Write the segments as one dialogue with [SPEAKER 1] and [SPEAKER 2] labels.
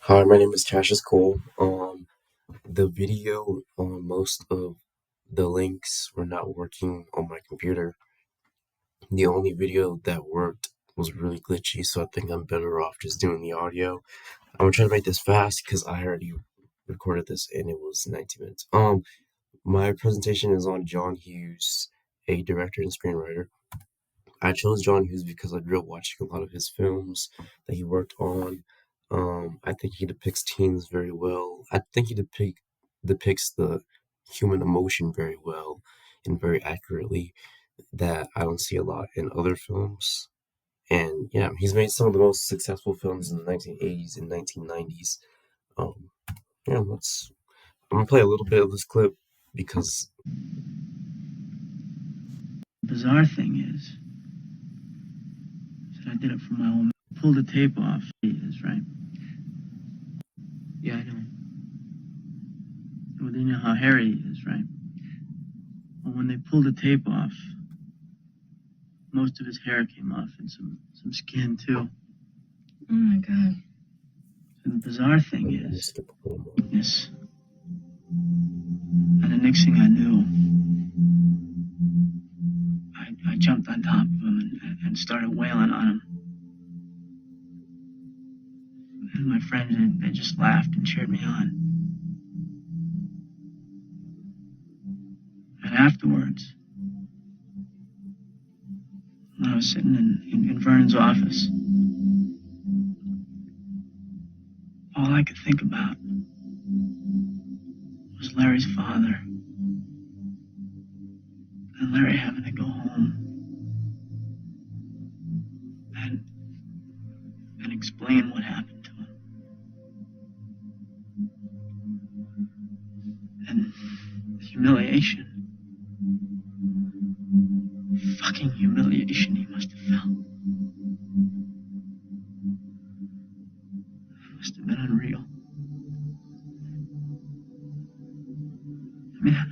[SPEAKER 1] Hi, my name is Cassius Cole. The video on most of the links were not working on my computer. The only video that worked was really glitchy, so I think I'm better off just doing the audio. I'm gonna try to make this fast because I already recorded this and it was 90 minutes. My presentation is on John Hughes, a director and screenwriter. I chose John Hughes because I grew up watching a lot of his films that he worked on. I think he depicts teens very well. I think he depicts the human emotion very well and very accurately that I don't see a lot in other films. And yeah, he's made some of the most successful films in the 1980s and 1990s. Um, yeah, I'm gonna play a little bit of this clip because
[SPEAKER 2] The bizarre thing is that I did it for my own. Pulled the tape off. He is right. Yeah, I know. Well, you know how hairy he is, right? Well, when they pulled the tape off, most of his hair came off and some skin too. Oh my god. And the bizarre thing
[SPEAKER 1] I'm gonna
[SPEAKER 2] is,
[SPEAKER 1] skip a little more.
[SPEAKER 2] yes. And the next thing I knew, I jumped on top of him and started wailing on him. And my friends, they just laughed and cheered me on. And afterwards, when I was sitting in Vernon's office, all I could think about was Larry's father and Larry having to go home and and explain what happened to him. And the humiliation, fucking humiliation he must have felt. It must have been unreal. I mean, how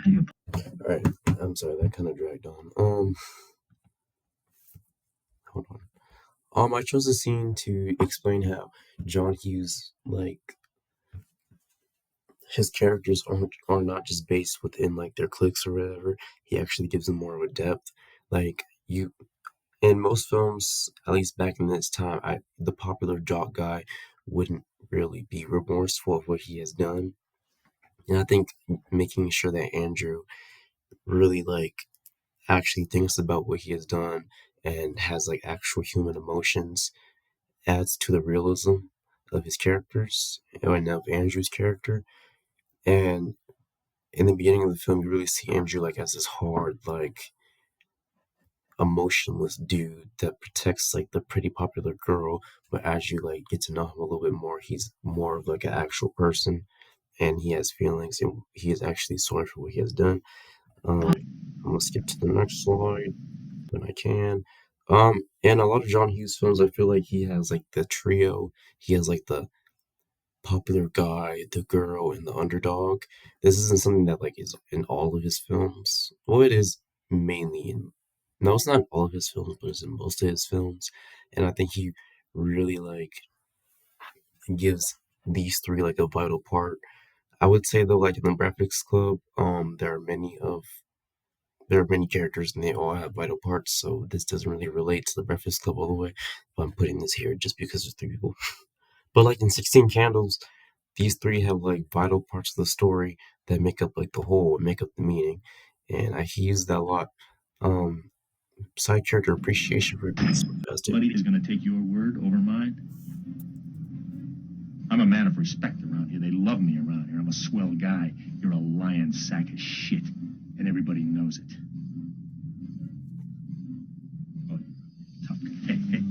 [SPEAKER 2] do you
[SPEAKER 1] All right, I'm sorry that kind of dragged on. Hold on. I chose a scene to explain how John Hughes, like his characters are not just based within like their cliques or whatever. He actually gives them more of a depth. Like you in most films, at least back in this time, the popular jock guy wouldn't really be remorseful of what he has done. And I think making sure that Andrew really like actually thinks about what he has done and has like actual human emotions adds to the realism of his characters and of Andrew's character. And in the beginning of the film, you really see Andrew like as this hard, like emotionless dude that protects like the pretty popular girl. But as you like get to know him a little bit more, he's more of like an actual person, and he has feelings, and he is actually sorry for what he has done. I'm gonna skip to the next slide when I can. And a lot of John Hughes films, I feel like he has like the trio. He has like the popular guy, the girl, and the underdog. This isn't something that like is in all of his films. Well, it is mainly in. No, it's not in all of his films, but it's in most of his films. And I think he really like gives these three like a vital part. I would say though, like in the Breakfast Club, there are many characters and they all have vital parts. So this doesn't really relate to the Breakfast Club all the way. But I'm putting this here just because there's three people. But like in 16 Candles, these three have like vital parts of the story that make up like the whole and make up the meaning. And he used that a lot. Um, Side character appreciation for this fantastic.
[SPEAKER 3] Buddy is going to take your word over mine. I'm a man of respect around here. They love me around here. I'm a swell guy. You're a lying sack of shit, and everybody knows it. Oh, tough. Hey, hey,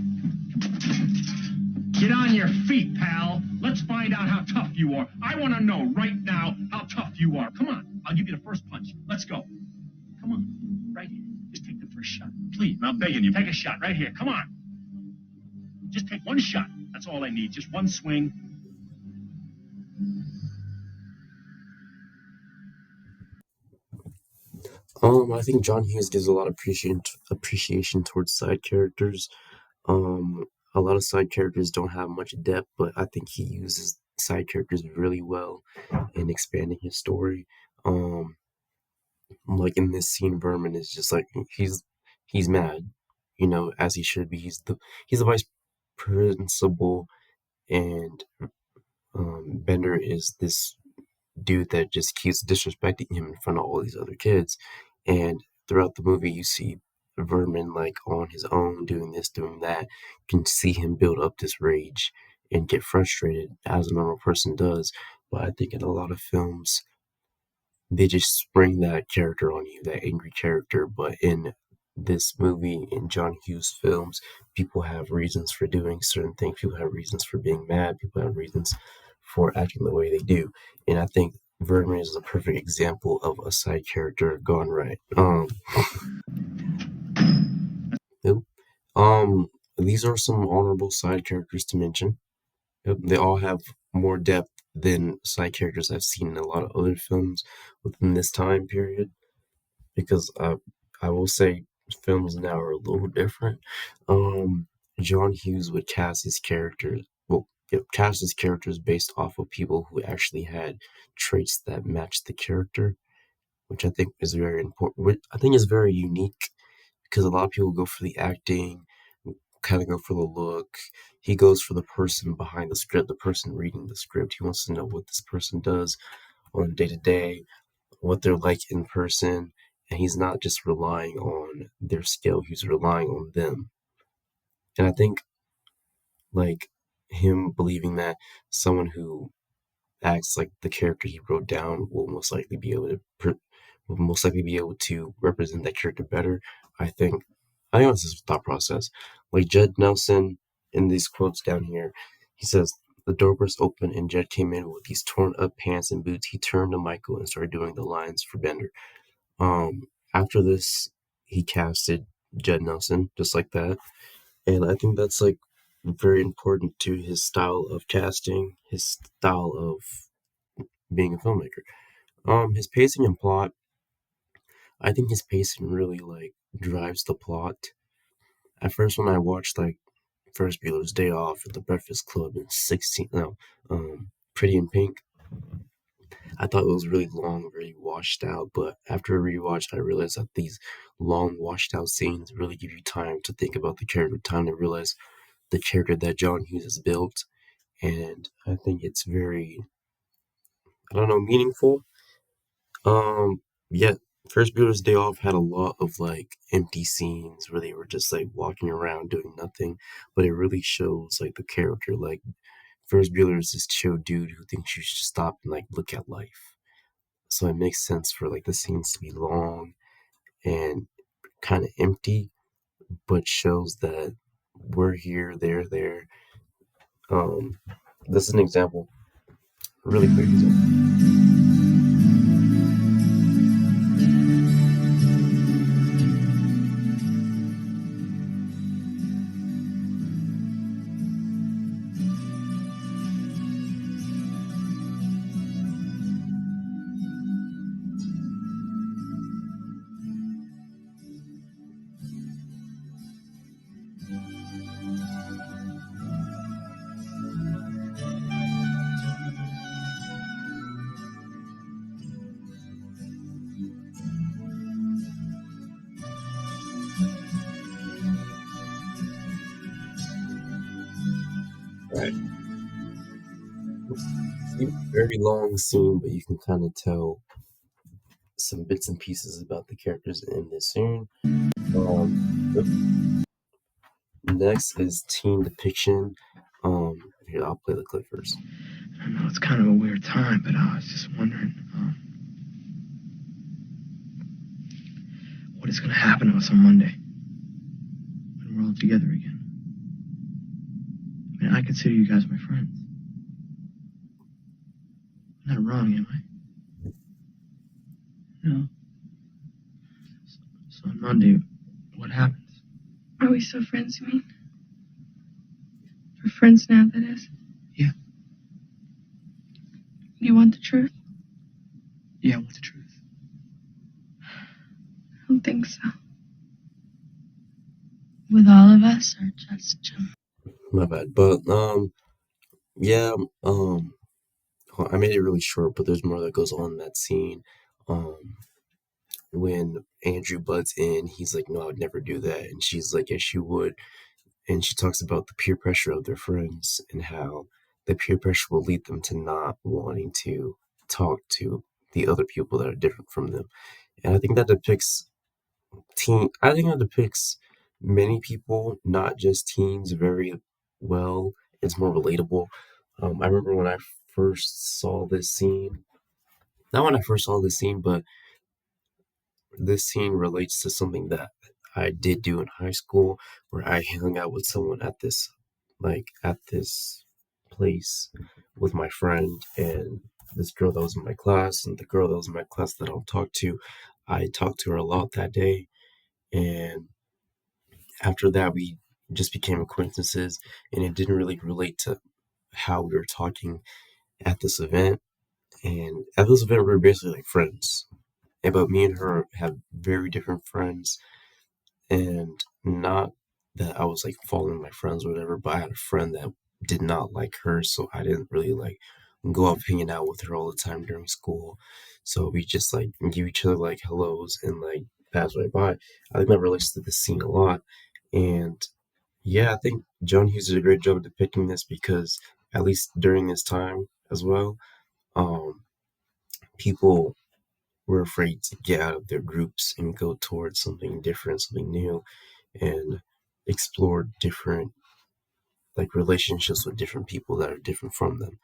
[SPEAKER 3] come on. Get on your feet, pal. Let's find out how tough you are. I want to know right now how tough you are. Come on. I'll give you the first punch. Let's go. Come on. Right here. Just take the first shot. Please, I'm begging you. Take a shot right here. Come on. Just take one shot. That's all I need. Just one swing.
[SPEAKER 1] I think John Hughes gives a lot of appreciation towards side characters. a lot of side characters don't have much depth, but I think he uses side characters really well in expanding his story. Um, like in this scene, Vermin is just like he's mad, as he should be. He's the vice principal, and Bender is this dude that just keeps disrespecting him in front of all these other kids. And throughout the movie, you see Vermin like on his own doing this, doing that. You can see him build up this rage and get frustrated as a normal person does. But I think in a lot of films, they just spring that character on you, that angry character. But in this movie, in John Hughes films, people have reasons for doing certain things. People have reasons for being mad. People have reasons for acting the way they do. And I think Vermin is a perfect example of a side character gone right. Yep. Um, these are some honorable side characters to mention. Yep, they all have more depth than side characters I've seen in a lot of other films within this time period. Because I will say films now are a little different. Um, John Hughes would cast his characters, well, cast his characters based off of people who actually had traits that matched the character, which I think is very important. I think is very unique because a lot of people go for the acting, kind of go for the look. He goes for the person behind the script, the person reading the script. He wants to know what this person does on day to day, what they're like in person, and he's not just relying on their skill, he's relying on them. And I think like him believing that someone who acts like the character he wrote down will most likely be able to represent that character better. I think I think this is his thought process. Like Judd Nelson in these quotes down here, he says the door burst open and Judd came in with these torn up pants and boots. He turned to Michael and started doing the lines for Bender. Um, After this, he casted Judd Nelson just like that, and I think that's like very important to his style of casting, his style of being a filmmaker. His pacing and plot. I think his pacing really like drives the plot. At first, when I watched like First Bueller's Day Off or The Breakfast Club and 16, no, Pretty in Pink, I thought it was really long, very washed out, but after a rewatch, I realized that these long, washed out scenes really give you time to think about the character, time to realize the character that John Hughes has built, and I think it's very, I don't know, meaningful. Yeah, First Bueller's Day Off had a lot of like empty scenes where they were just like walking around doing nothing, but it really shows like the character. Like First Bueller is this chill dude who thinks you should stop and like look at life. So it makes sense for like the scenes to be long and kind of empty, but shows that we're here, they're there. Um, this is an example, a really quick example. Right. It's a very long scene, but you can kind of tell some bits and pieces about the characters in this scene. Um, Next is teen depiction. Here, I'll play the clip first.
[SPEAKER 2] I know it's kind of a weird time, but I was just wondering what is going to happen to us on Monday when we're all together again. I mean, I consider you guys my friends. I'm not wrong, am I? No. So on Monday, what happens?
[SPEAKER 4] Are we still friends, you mean? We're friends now, that is?
[SPEAKER 2] Yeah.
[SPEAKER 4] You want the truth?
[SPEAKER 2] Yeah, what's the truth?
[SPEAKER 4] I don't think so. With all of us, or just Jim?
[SPEAKER 1] My bad. But yeah, well, I made it really short, but there's more that goes on in that scene. Um, when Andrew butts in, he's like, "No, I would never do that," and she's like, "Yes, you would." And she talks about the peer pressure of their friends and how the peer pressure will lead them to not wanting to talk to the other people that are different from them. And I think that depicts I think that depicts many people, not just teens, very well. It's more relatable. I remember when I first saw this scene, not when I first saw this scene, but this scene relates to something that I did do in high school where I hung out with someone at this place with my friend and this girl that was in my class and the girl that was in my class that I'll talk to. I talked to her a lot that day, and after that we just became acquaintances, and it didn't really relate to how we were talking at this event. And at this event we were basically like friends. But me and her have very different friends, and not that I was like following my friends or whatever, but I had a friend that did not like her, so I didn't really like go up hanging out with her all the time during school. So we just like give each other like hellos and like pass right by. I think that relates to this scene a lot. And yeah, I think John Hughes did a great job of depicting this because at least during this time as well, um, people were afraid to get out of their groups and go towards something different, something new, and explore different like relationships with different people that are different from them.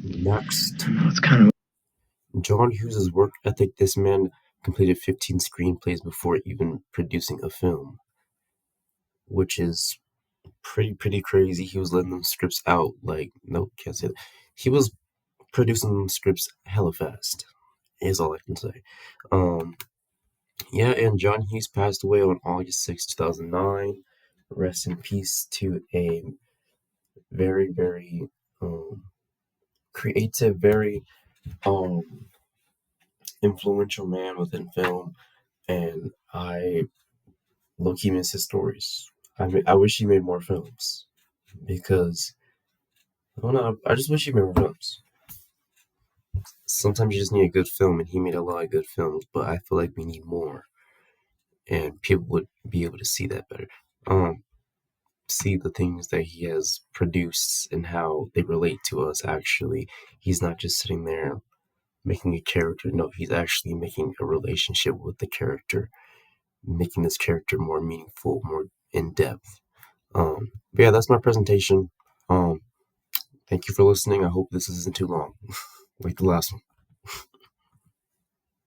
[SPEAKER 1] Next,
[SPEAKER 2] I know it's kind of.
[SPEAKER 1] John Hughes' work ethic. This man completed 15 screenplays before even producing a film, which is pretty crazy. He was letting them scripts out like no, can't say that. He was producing them scripts hella fast. Is all I can say. Um, yeah, and John Hughes passed away on August 6th, 2009. Rest in peace to a very um, creative, very um, influential man within film, and I low-key miss his stories. I wish he made more films because I don't know. I just wish he made more films. Sometimes you just need a good film, and he made a lot of good films, but I feel like we need more, and people would be able to see that better. See the things that he has produced and how they relate to us actually. He's not just sitting there making a character. No, he's actually making a relationship with the character, making this character more meaningful, more in depth. But yeah, that's my presentation. Thank you for listening. I hope this isn't too long, like the last one.